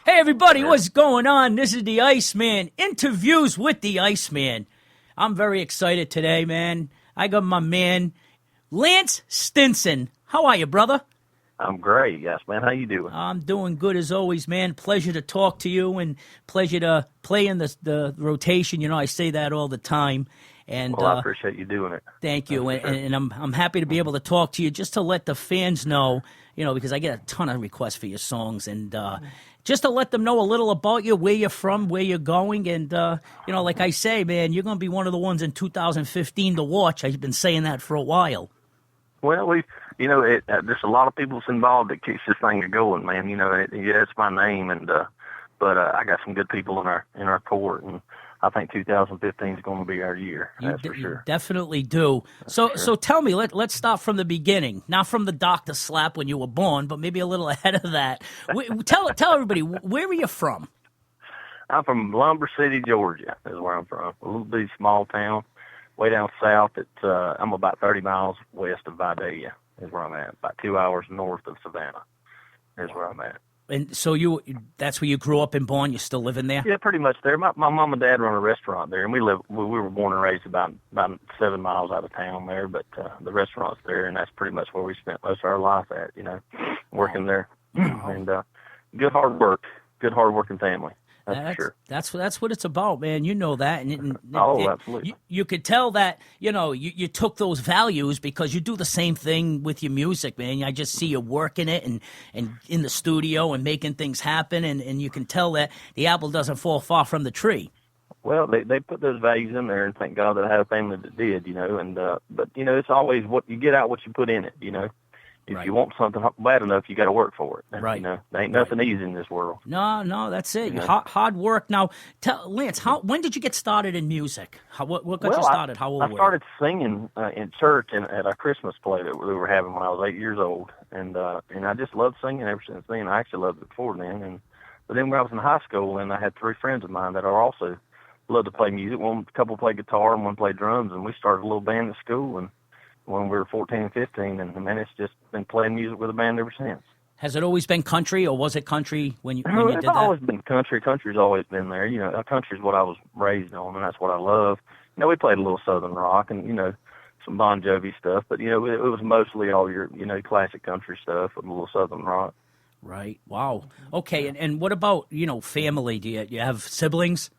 Hey, everybody, what's going on? This is the Iceman. Interviews with the Iceman. I'm very excited today, man. I got my man, Lance Stinson. How are you, brother? I'm great, yes, man. How you doing? I'm doing good as always, man. Pleasure to talk to you and pleasure to play in the rotation. You know, I say that all the time. And Well, I appreciate you doing it. thank you, That's for sure. and I'm happy to be able to talk to you just to let the fans know, you know, because I get a ton of requests for your songs, and just to let them know a little about you, where you're from, where you're going, and you know, like I say, man, you're going to be one of the ones in 2015 to watch. I've been saying that for a while. Well, there's a lot of people involved that keeps this thing going, man. You know, it's my name, but I got some good people in our court, and I think 2015 is going to be our year. That's for sure. You definitely do. So tell me, let's start from the beginning, not from the doctor slap when you were born, but maybe a little ahead of that. Tell everybody, where are you from? I'm from Lumber City, Georgia. Is where I'm from. A little bitty small town, way down south. I'm about 30 miles west of Vidalia. Is where I'm at. About 2 hours north of Savannah. Is where I'm at. And so that's where you grew up and born? You're still living there? Yeah, pretty much there. My mom and dad run a restaurant there, and we were born and raised about 7 miles out of town there, but the restaurant's there, and that's pretty much where we spent most of our life at, you know, working there. And good hard working family. That's for sure. That's what it's about, man. You know that. Absolutely. You could tell that, you know, you took those values because you do the same thing with your music, man. I just see you working it and in the studio and making things happen, and you can tell that the apple doesn't fall far from the tree. Well, they put those values in there, and thank God that I had a family that did, you know. And but you know, it's always what you get out, what you put in it, you know. If you want something bad enough, you got to work for it. Right. You know, there ain't nothing easy in this world. No, that's it. You know? Hard work. Now, Lance, when did you get started in music? What got you started? How old were you? I started singing in church at a Christmas play that we were having when I was 8 years old, and I just loved singing ever since then. I actually loved it before then, but then when I was in high school, and I had three friends of mine that are also loved to play music. A couple played guitar, and one played drums, and we started a little band at school, and when we were 14 and 15, and man, it's just been playing music with a band ever since. Has it always been country, or was it country when you did that? It's always been country. Country's always been there. You know, country's what I was raised on, and that's what I love. You know, we played a little Southern rock and, you know, some Bon Jovi stuff, but, you know, it was mostly all your, you know, classic country stuff with a little Southern rock. Right. Wow. Okay, and what about, you know, family? Do you have siblings?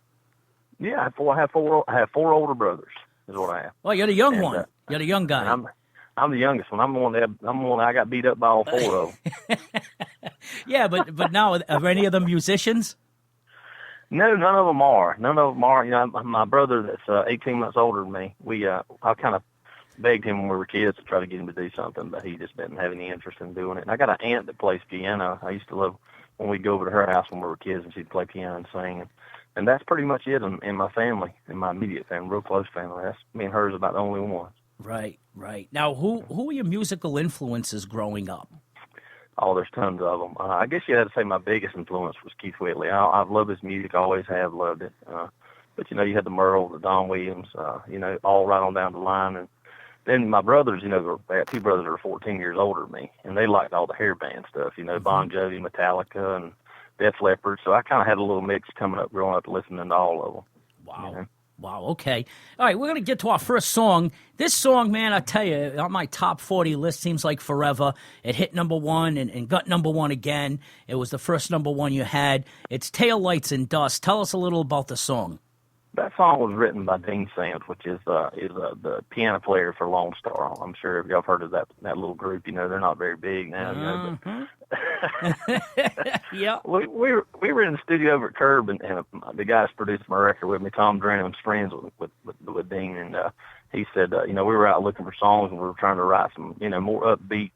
Yeah, I have four older brothers. Is what I have. Oh, you're the young one. You're the young guy. I'm the youngest one. I'm the one that I got beat up by all four of them. Yeah, but now are any of them musicians? No, none of them are. You know, my brother that's 18 months older than me. I kind of begged him when we were kids to try to get him to do something, but he just didn't have any interest in doing it. And I got an aunt that plays piano. I used to love when we'd go over to her house when we were kids, and she'd play piano and sing. And that's pretty much it in my family, in my immediate family, real close family. That's me and her is about the only ones. Right. Now, who were your musical influences growing up? Oh, there's tons of them. I guess you had to say my biggest influence was Keith Whitley. I've loved his music, always have loved it. But, you know, you had the Merle, the Don Williams, you know, all right on down the line. And then my brothers, you know, I had two brothers that are 14 years older than me, and they liked all the hair band stuff, you know, Bon Jovi, Metallica, and Def Leppard. So I kind of had a little mix coming up, growing up, listening to all of them. Wow. You know? Wow, okay. All right, we're going to get to our first song. This song, man, I tell you, on my top 40 list, seems like forever. It hit number one and got number one again. It was the first number one you had. It's Tail Lights and Dust. Tell us a little about the song. That song was written by Dean Sams, which is the piano player for Lone Star. I'm sure if y'all have heard of that little group, you know, they're not very big now. You know, but yeah. We were in the studio over at Curb, and the guys produced my record with me. Tom Drennan was friends with Dean, and he said, you know, we were out looking for songs, and we were trying to write some, you know, more upbeat,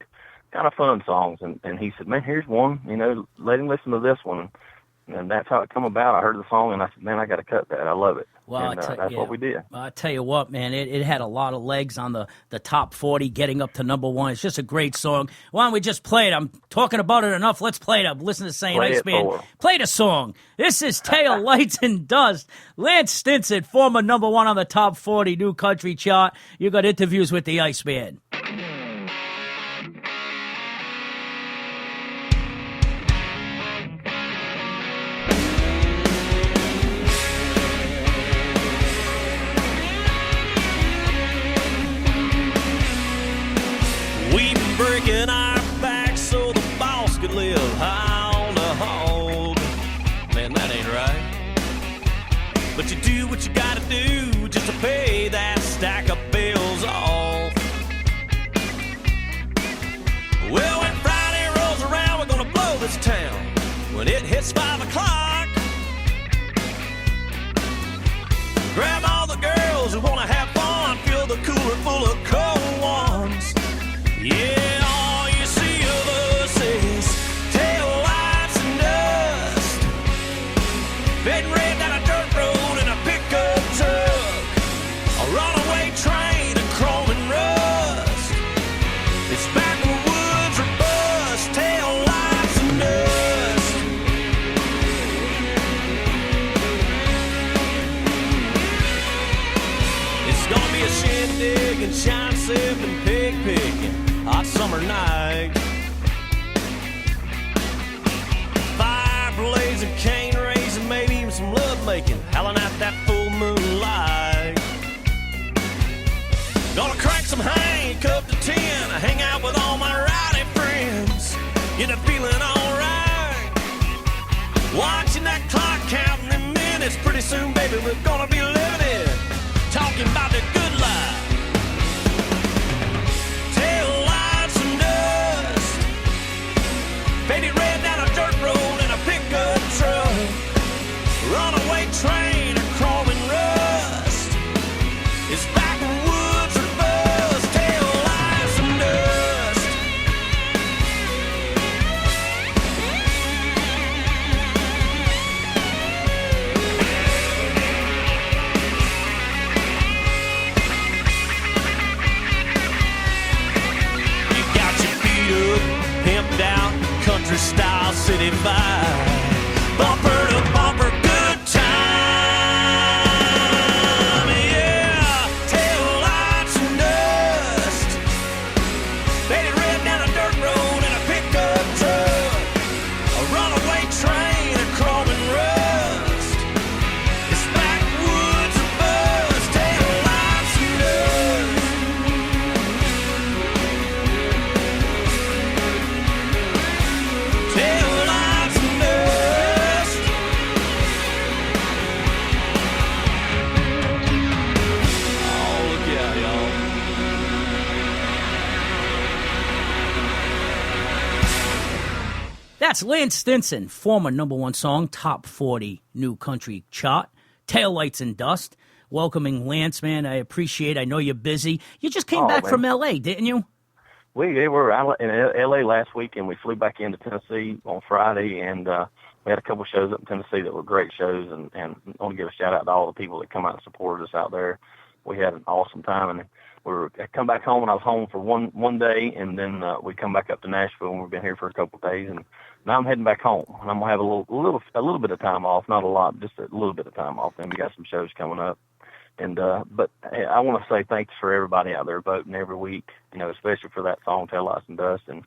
kind of fun songs. And he said, man, here's one. You know, let him listen to this one. And that's how it come about. I heard the song, and I said, man, I got to cut that. I love it. Well, and that's what we did. I tell you what, man, it had a lot of legs on the top 40, getting up to number one. It's just a great song. Why don't we just play it? I'm talking about it enough. Let's play it up. Listen to St. Iceman. Play the song. This is Tail Lights and Dust. Lance Stinson, former number one on the top 40 new country chart. You got interviews with the Iceman. But you do what you gotta do just to pay that stack of bills off. Well, when Friday rolls around, we're gonna blow this town. When it hits 5 o'clock, grab all the girls who wanna have fun, fill the cooler full of cold ones. Yeah, all you see of us is tail lights and dust, fading red down a dirt road in a pickup truck, a runaway train of chrome and rust. It's backwoods or bust, tail lights and dust. It's gonna be a shindig and shine sipping, pig picking, hot summer night. Fire blazing, cane raising, maybe even some love making, howling out that full moonlight. Gonna crank some Hank up to 10, hang out with all my rowdy friends, get a feeling alright. Watching that clock counting the minutes, pretty soon, baby, we're gonna be living it, talking about the good life. Tail lights and dust, faded red down a dirt road in a pickup truck, runaway train of chrome and rust. It's backwoods or bust, tail lights and dust. You got your feet up, pimped out, country style city vibe, bumper to bumper, good time. Yeah, tail lights and dust, faded red down a dirt road in a pickup truck, a runaway train of chrome and rust. It's backwoods or bust, tail lights and dust. Tail lights and dust. Oh, look out, y'all. That's Lance Stinson, former #1 song, top 40 new country chart, Taillights and Dust. Welcoming Lance, man. I appreciate it. I know you're busy. You just came back man. from L.A., didn't you? We were out in L.A. last week, and we flew back into Tennessee on Friday, and we had a couple shows up in Tennessee that were great shows, and I want to give a shout-out to all the people that come out and supported us out there. We had an awesome time, and I come back home, and I was home for one day, and then we come back up to Nashville, and we've been here for a couple of days, and now I'm heading back home, and I'm going to have a little bit of time off, not a lot, just a little bit of time off, and we got some shows coming up. And but I want to say thanks for everybody out there voting every week, especially for that song, Tail Lights and Dust. And,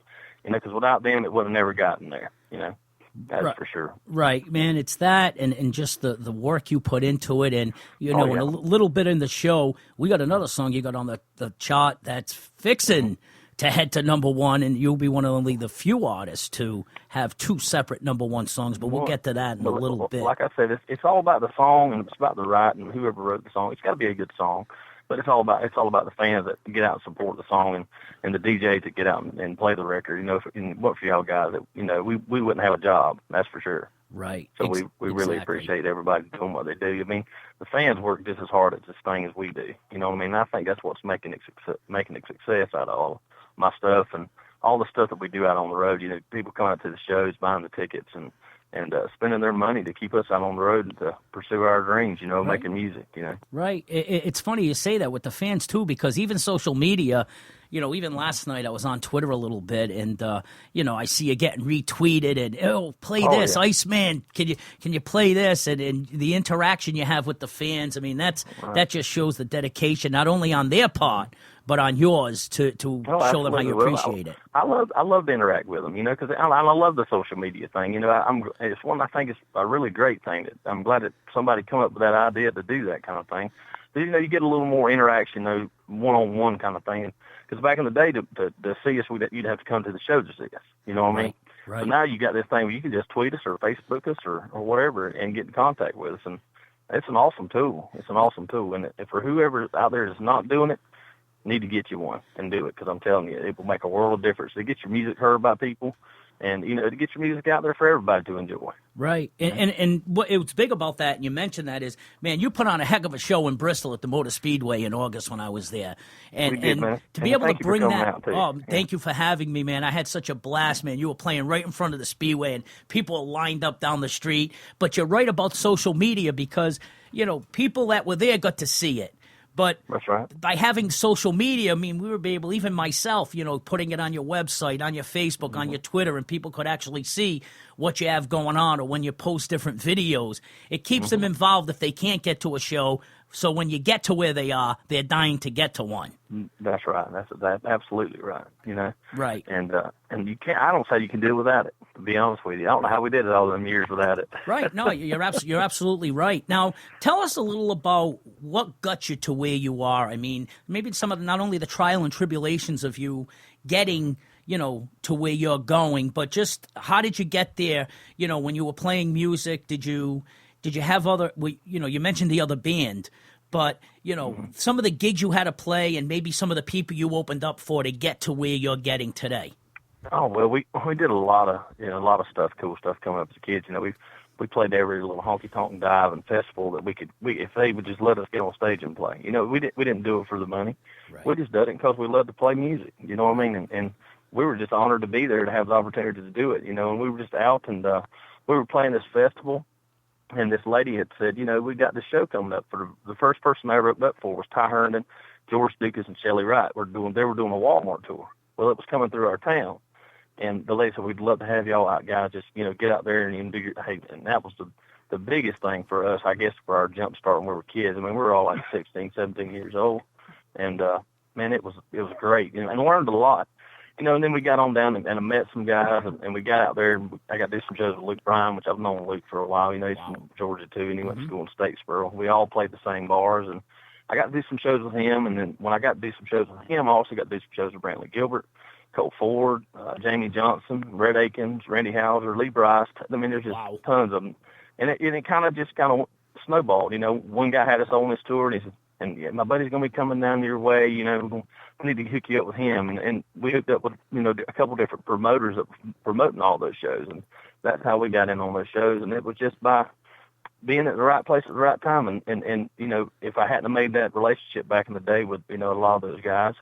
because without them, it would have never gotten there, that's Right. for sure. Right, man. It's that and just the work you put into it. And, in a little bit in the show, we got another song you got on the chart that's fixing to head to #1, and you'll be one of only the few artists to have two separate #1 songs, but we'll get to that in a little bit. Like I said, it's all about the song, and it's about the writing, and whoever wrote the song. It's got to be a good song, but it's all about the fans that get out and support the song, and the DJs that get out and play the record. What for y'all guys? We wouldn't have a job, that's for sure. Right. So we really appreciate everybody doing what they do. I mean, the fans work just as hard at this thing as we do. You know what I mean? I think that's what's making it success out of all my stuff and all the stuff that we do out on the road. People come out to the shows, buying the tickets, and spending their money to keep us out on the road and to pursue our dreams, Right. making music, Right. It's funny you say that with the fans, too, because even social media, even last night I was on Twitter a little bit, and, I see you getting retweeted, and, play this, yeah. ICEMAN, can you play this? And the interaction you have with the fans, I mean, that just shows the dedication, not only on their part, but on yours to show them how you appreciate it. I love to interact with them, because I love the social media thing. It's one I think is a really great thing. I'm glad that somebody come up with that idea to do that kind of thing. You get a little more interaction, one-on-one kind of thing. Because back in the day, to see us, you'd have to come to the show to see us. You know what I mean? Right. So now you got this thing where you can just tweet us or Facebook us or whatever and get in contact with us. And it's an awesome tool. It's an awesome tool. And for whoever out there that's not doing it, need to get you one and do it, because I'm telling you, it will make a world of difference to get your music heard by people, and to get your music out there for everybody to enjoy. Right. And what's big about that, and you mentioned that, is, man, you put on a heck of a show in Bristol at the Motor Speedway in August when I was there. And to be able to bring that, thank you for having me, man. I had such a blast, man. You were playing right in front of the Speedway, and people were lined up down the street. But you're right about social media, because, people that were there got to see it. But that's right. By having social media, I mean, we were able, even myself, putting it on your website, on your Facebook, on your Twitter, and people could actually see what you have going on, or when you post different videos. It keeps them involved if they can't get to a show. So when you get to where they are, they're dying to get to one. That's right. That's absolutely right. Right. And you can't. I don't say you can do it without it. To be honest with you, I don't know how we did it all them years without it. Right. No, you're absolutely right. Now, tell us a little about what got you to where you are. I mean, maybe some of not only the trial and tribulations of you getting, to where you're going, but just how did you get there? When you were playing music, did you have other? You mentioned the other band. But, some of the gigs you had to play, and maybe some of the people you opened up for to get to where you're getting today. Oh, well, we did a lot of stuff, cool stuff coming up as kids. We played every little honky-tonk dive and festival that if they would just let us get on stage and play. We didn't do it for the money. Right. We just did it because we loved to play music, you know what I mean? And we were just honored to be there to have the opportunity to do it, and we were just out, and we were playing this festival. And this lady had said, we got this show coming up. For the first person I ever opened up for was Ty Herndon, George Dukas, and Shelley Wright. They were doing a Walmart tour. Well, it was coming through our town. And the lady said, we'd love to have y'all out, guys. Just, get out there and do your – and that was the biggest thing for us, I guess, for our jump start when we were kids. I mean, we were all like 16, 17 years old. And, man, it was great. And learned a lot. And then we got on down and I met some guys, and we got out there, and I got to do some shows with Luke Bryan, which I've known Luke for a while. He's from Georgia, too, and he went to school in Statesboro. We all played the same bars, and I got to do some shows with him. And then when I got to do some shows with him, I also got to do some shows with Brantley Gilbert, Colt Ford, Jamie Johnson, Red Akins, Randy Hauser, Lee Bryce. I mean, there's just tons of them. And it kind of snowballed. One guy had us on this tour, and he said, my buddy's going to be coming down your way, we need to hook you up with him. And we hooked up with, a couple different promoters that were promoting all those shows. And that's how we got in on those shows. And it was just by being at the right place at the right time. And if I hadn't made that relationship back in the day with, a lot of those guys,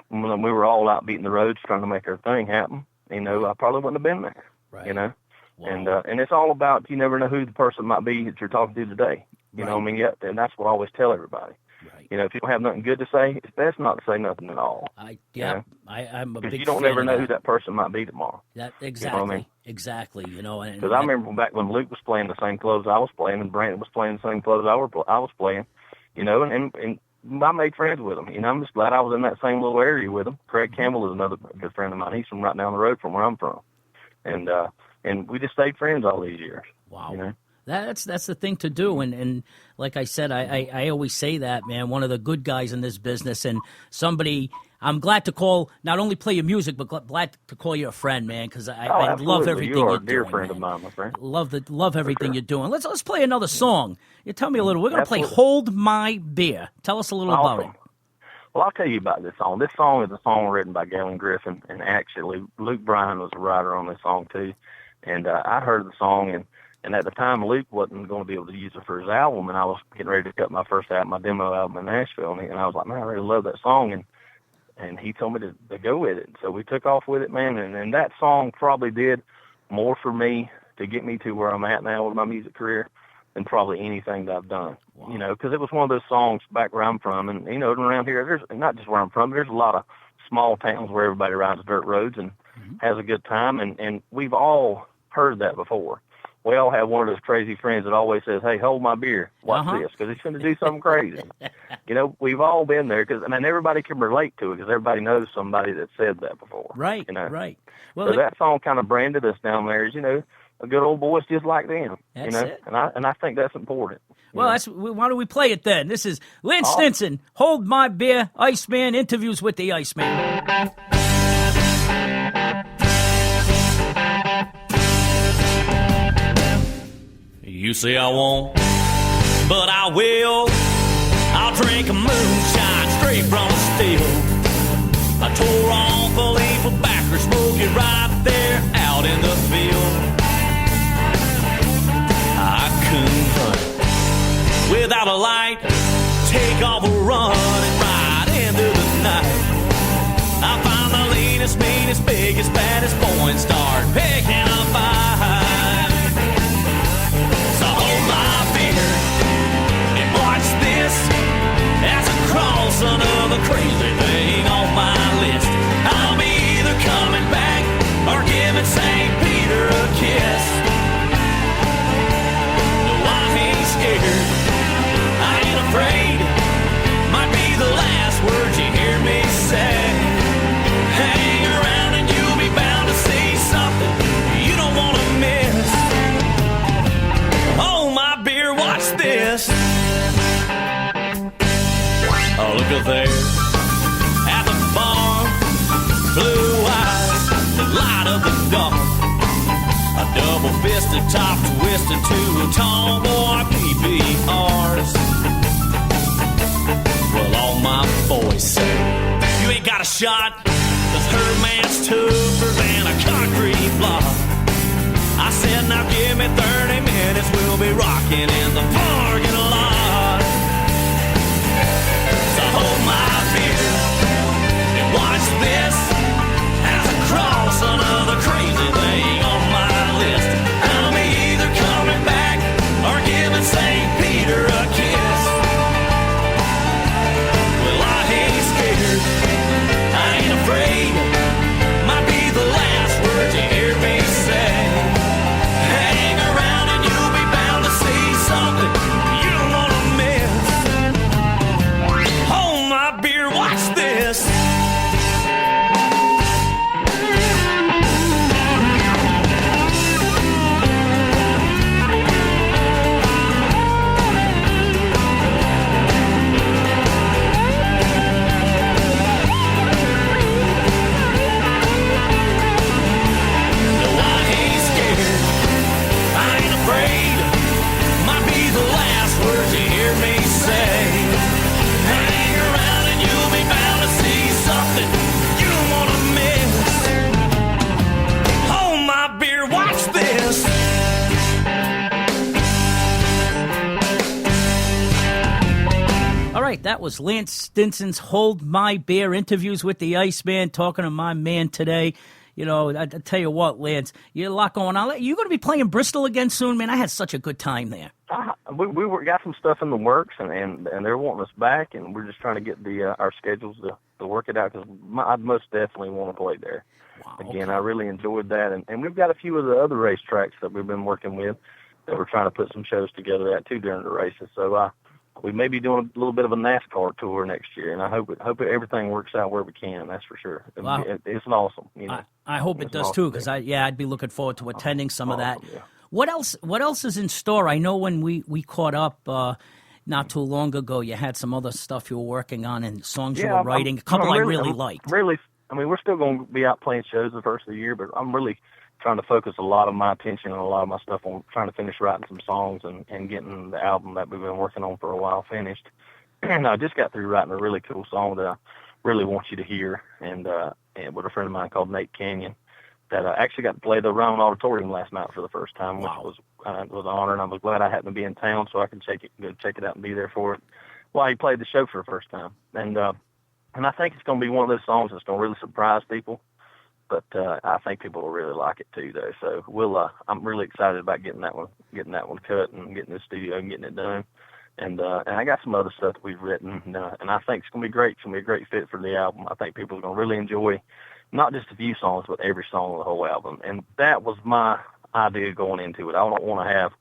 when we were all out beating the roads trying to make our thing happen, I probably wouldn't have been there, Wow. And it's all about, you never know who the person might be that you're talking to today. You know what I mean? Yeah, and that's what I always tell everybody. Right. If you don't have nothing good to say, it's best not to say nothing at all. I'm a big fan. You don't never know who that person might be tomorrow. Exactly. You know what I mean? Exactly. Because I remember back when Luke was playing the same clothes I was playing, and Brandon was playing the same clothes I was playing, and I made friends with him. I'm just glad I was in that same little area with him. Craig Campbell is another good friend of mine. He's from right down the road from where I'm from, and we just stayed friends all these years. Wow. That's the thing to do, and like I said, I always say that, man, one of the good guys in this business, and somebody I'm glad to call, not only play your music, but glad to call you a friend, man, because I love everything you're doing. You're a dear friend of mine, my friend. Love everything you're doing. Let's play another song. You tell me a little. We're going to play "Hold My Beer." Tell us a little about it. Well, I'll tell you about this song. This song is a song written by Galen Griffin, and actually Luke Bryan was a writer on this song too. And I heard the song, and at the time Luke wasn't going to be able to use it for his album, and I was getting ready to cut my first album, my demo album in Nashville, and I was like, man, I really love that song, and he told me to go with it. So we took off with it, man, and that song probably did more for me to get me to where I'm at now with my music career than probably anything that I've done. Wow. You know, because it was one of those songs back where I'm from, and, you know, around here, there's not just where I'm from, there's a lot of small towns where everybody rides dirt roads and has a good time, and we've all heard that before. We all have one of those crazy friends that always says, hey, hold my beer, watch this, because he's going to do something crazy. You know, we've all been there, and everybody can relate to it because everybody knows somebody that said that before. Right, you know? Right. Well, so that song kind of branded us down there as, you know, a good old boys just like them. That's you know, it. And I think that's important. Well, why don't we play it then? This is Lance Stinson, Hold My Beer, Iceman, interviews with the Iceman. You say I won't but I will. I'll drink a moonshine straight from the still. I tore off a leaf of backer, smoke it right there out in the field. I couldn't hunt without a light, take off a run and ride into the night. I find the leanest, meanest, biggest, baddest boy and start picking a fight. So hold my beer and watch this as I cross another crazy thing on my list. I'll be either coming back or giving St. Peter a kiss. No, I ain't scared, I ain't afraid. Might be the last words you hear me say. Hang around and you'll be bound to see something you don't want to miss. Oh, my beer, watch this. Oh, look at there at the bar, blue eyes, the light of the dark. A double-fisted top twisted to a tall boy PBRs. Well, all my boys say you ain't got a shot, 'cause her man's tougher than a concrete block. I said, now give me 30 minutes, we'll be rocking in the parking lot. So hold my beer and watch this as I cross another crazy thing on my list. I'll be either coming back or giving St. Peter a kiss. Well, I ain't scared, I ain't afraid. Might be the last words you hear me say. Hang around and you'll be bound to see something you don't want to miss. Hold my beer, watch this. No, I ain't scared, I ain't afraid. Might be the last words you hear me say. Hang around and you'll be bound to see something you don't want to miss. Hold my beer, watch this. All right, that was Lance Stinson's Hold My Beer interviews with the Iceman, talking to my man today. You know, I tell you what, Lance, you have a lot going on. You going to be playing Bristol again soon, man? I had such a good time there. We got some stuff in the works, and they're wanting us back, and we're just trying to get the our schedules to work it out, because I most definitely want to play there. Wow, Again, okay. I really enjoyed that, and we've got a few of the other racetracks that we've been working with that we're trying to put some shows together at too during the races. So we may be doing a little bit of a NASCAR tour next year, and I hope everything works out where we can. That's for sure. Wow. It's awesome. You know, I hope it does awesome too, because I'd be looking forward to attending some of that. Awesome, yeah. What else is in store? I know when we caught up not too long ago, you had some other stuff you were working on and songs you were writing. A couple I really liked. Really, I mean, we're still going to be out playing shows the first of the year, but I'm really trying to focus a lot of my attention and a lot of my stuff on trying to finish writing some songs and getting the album that we've been working on for a while finished. And I just got through writing a really cool song that I really want you to hear, and with a friend of mine called Nate Canyon, that I actually got to play the Round Auditorium last night for the first time, which was an honor, and I was glad I happened to be in town so I could check it out and be there for it while he played the show for the first time. And I think it's going to be one of those songs that's going to really surprise people, but I think people will really like it too, though. So I'm really excited about getting that one cut and getting in the studio and getting it done. And I got some other stuff that we've written, and I think it's going to be great. It's going to be a great fit for the album. I think people are going to really enjoy not just a few songs, but every song of the whole album. And that was my idea going into it. I don't want to have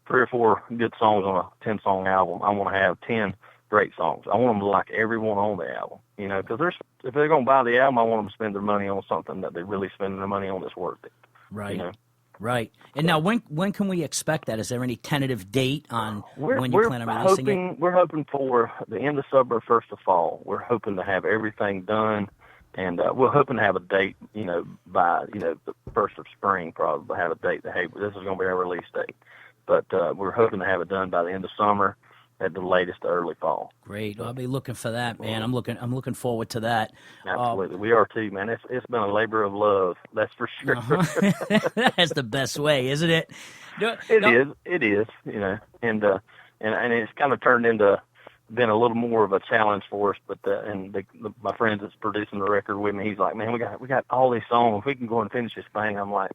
3 or 4 good songs on a 10-song album. I want to have 10 great songs. I want them to like everyone on the album, you know, because if they're going to buy the album, I want them to spend their money on something that they're really spending their money on that's worth it. Right. You know? Right. And now, when can we expect that? Is there any tentative date on when you plan on releasing it? We're hoping for the end of summer, first of fall. We're hoping to have everything done, and we're hoping to have a date, you know, by, you know, the first of spring, probably have a date that, hey, this is going to be our release date. But we're hoping to have it done by the end of summer, at the latest early fall. Great. Well, I'll be looking for that, man. I'm looking forward to that. Absolutely. We are too, man. It's been a labor of love, that's for sure. That's the best way, isn't it? It is, you know, and it's kind of turned into been a little more of a challenge for us, but my friend that's producing the record with me, he's like, man, we got all these songs. If we can go and finish this thing, I'm like,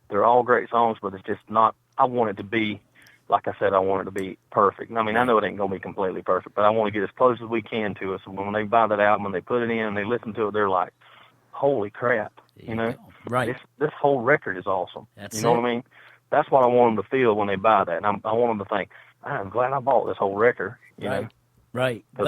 they're all great songs, but it's just not. I want it to be, like I said, I want it to be perfect. I mean, I know it ain't gonna be completely perfect, but I want to get as close as we can to it. So when they buy that album and they put it in and they listen to it, they're like, holy crap, you know, right? This whole record is awesome. That's you know it. what I mean? That's what I want them to feel when they buy that, and I want them to think, I'm glad I bought this whole record. You know. Right. Because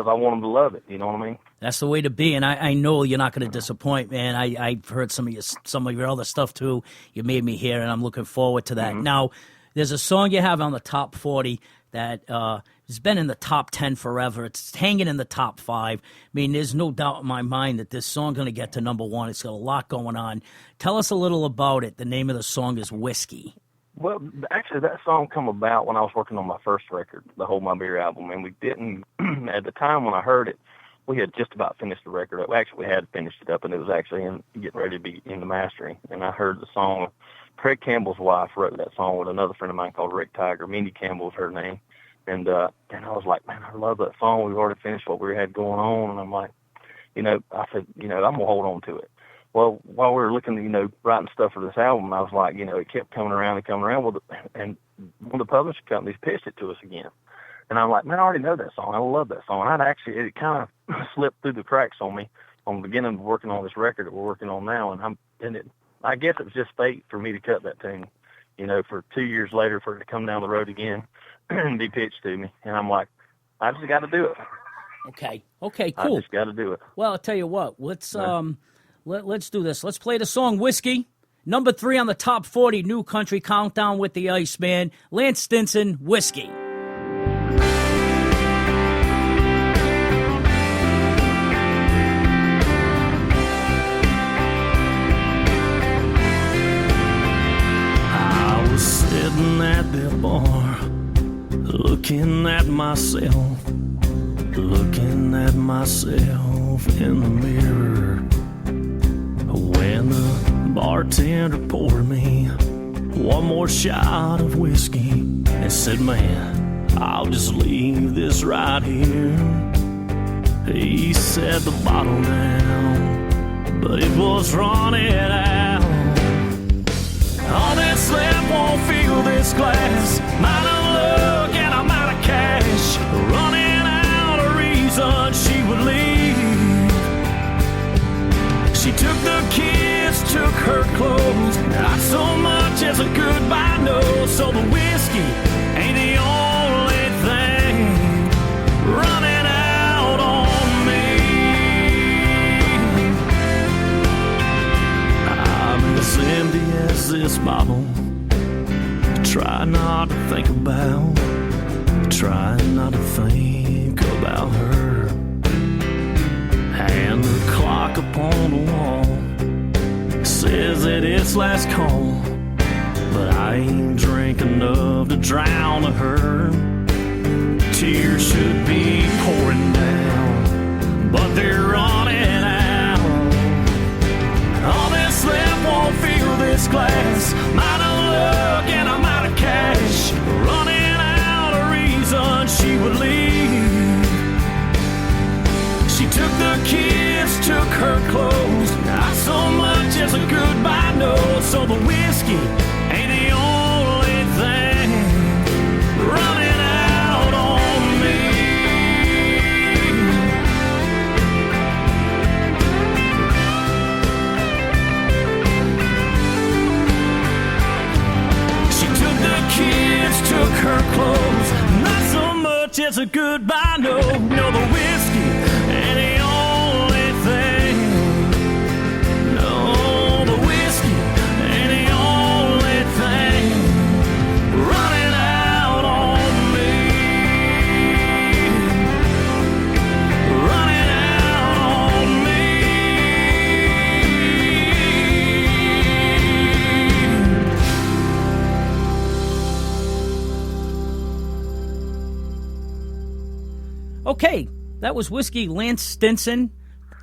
I want them to love it. You know what I mean? That's the way to be, and I know you're not going to disappoint, man. I've heard some of your other stuff too. You made me hear, and I'm looking forward to that. Mm-hmm. Now, there's a song you have on the top 40 that has been in the top 10 forever. It's hanging in the top 5. I mean, there's no doubt in my mind that this song's going to get to number 1. It's got a lot going on. Tell us a little about it. The name of the song is Whiskey. Well, actually, that song come about when I was working on my first record, the Hold My Beer album, and we didn't, at the time when I heard it, we had just about finished the record. Actually, we had finished it up, and it was actually getting ready to be in the mastering, and I heard the song. Craig Campbell's wife wrote that song with another friend of mine called Rick Tiger. Mindy Campbell was her name, and I was like, man, I love that song. We've already finished what we had going on, and I'm like, you know, I said, you know, I'm going to hold on to it. Well, while we were looking, you know, writing stuff for this album, I was like, you know, it kept coming around. And one of the publishing companies pitched it to us again. And I'm like, man, I already know that song. I love that song. It kind of slipped through the cracks on me on the beginning of working on this record that we're working on now. I guess it was just fate for me to cut that tune, you know, for 2 years later for it to come down the road again and be pitched to me. And I'm like, I just got to do it. Okay, cool. I just got to do it. Well, I'll tell you what, let's do this. Let's play the song Whiskey. Number 3 on the top 40 New Country Countdown with the ICEMAN. Lance Stinson, Whiskey. I was sitting at the bar, looking at myself in the mirror. When the bartender poured me one more shot of whiskey and said, man, I'll just leave this right here. He set the bottle down, but it was running out. All that's left won't fill this glass. Mine of luck and I'm out of cash. Running out of reason she would leave. She took the kids, took her clothes, not so much as a goodbye note. So the whiskey ain't the only thing running out on me. I'm as empty as this bottle. Try not to think about her. And the clock upon the wall says that it's last call, but I ain't drink enough to drown her. Tears should be pouring down, but they're running out. All that's left won't fill this glass. Mine of luck and I'm out of cash. Running out of reason she would leave. She took the kids, took her clothes, not so much as a goodbye note. So the whiskey ain't the only thing running out on me. She took the kids, took her clothes, not so much as a goodbye note. No, the whiskey ain't the only thing. No, the whiskey ain't the only thing running out on me. Running out on me. Okay, that was Whiskey Lance Stinson.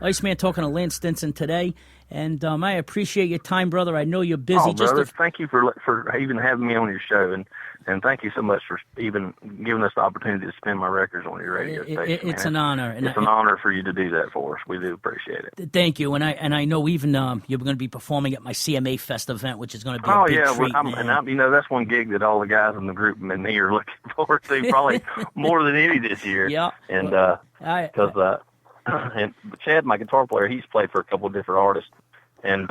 Iceman talking to Lance Stinson today. And I appreciate your time, brother. I know you're busy. Oh, brother, thank you for even having me on your show, and thank you so much for even giving us the opportunity to spin my records on your radio station. It's an honor. It's an honor for you to do that for us. We do appreciate it. Thank you. And I know even you're going to be performing at my CMA Fest event, which is going to be a big treat. That's one gig that all the guys in the group and me are looking forward to probably more than any this year. Yeah. And because and Chad, my guitar player, he's played for a couple of different artists, and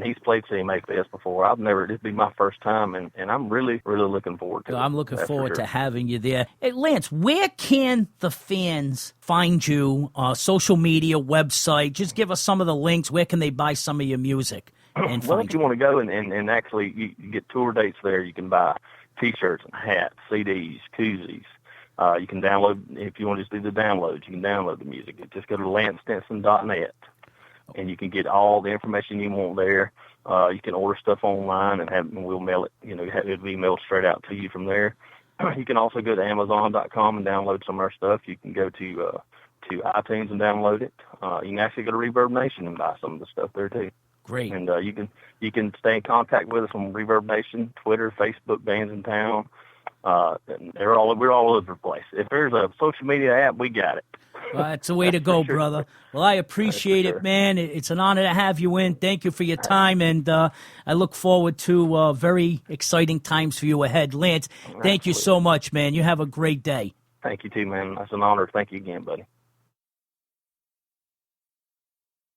he's played CMA Fest before. It'd be my first time, and I'm really, really looking forward to it. I'm looking forward to having you there. Hey, Lance, where can the fans find you? Social media, website? Just give us some of the links. Where can they buy some of your music? Well, if you want to go and actually you get tour dates there, you can buy T-shirts and hats, CDs, koozies. You can download, if you want to just do the downloads, you can download the music. Just go to lancestinson.net, and you can get all the information you want there. You can order stuff online, and we'll mail it. It'll be mailed straight out to you from there. You can also go to Amazon.com and download some of our stuff. You can go to iTunes and download it. You can actually go to Reverb Nation and buy some of the stuff there too. Great. And you can stay in contact with us on Reverb Nation, Twitter, Facebook, Bands in Town. We're all over the place. If there's a social media app, we got it. Well, that's the way to go, brother. Well, I appreciate it, man. It's an honor to have you in. Thank you for your time, and I look forward to very exciting times for you ahead. Lance, thank you so much, man. You have a great day. Thank you, too, man. That's an honor. Thank you again, buddy.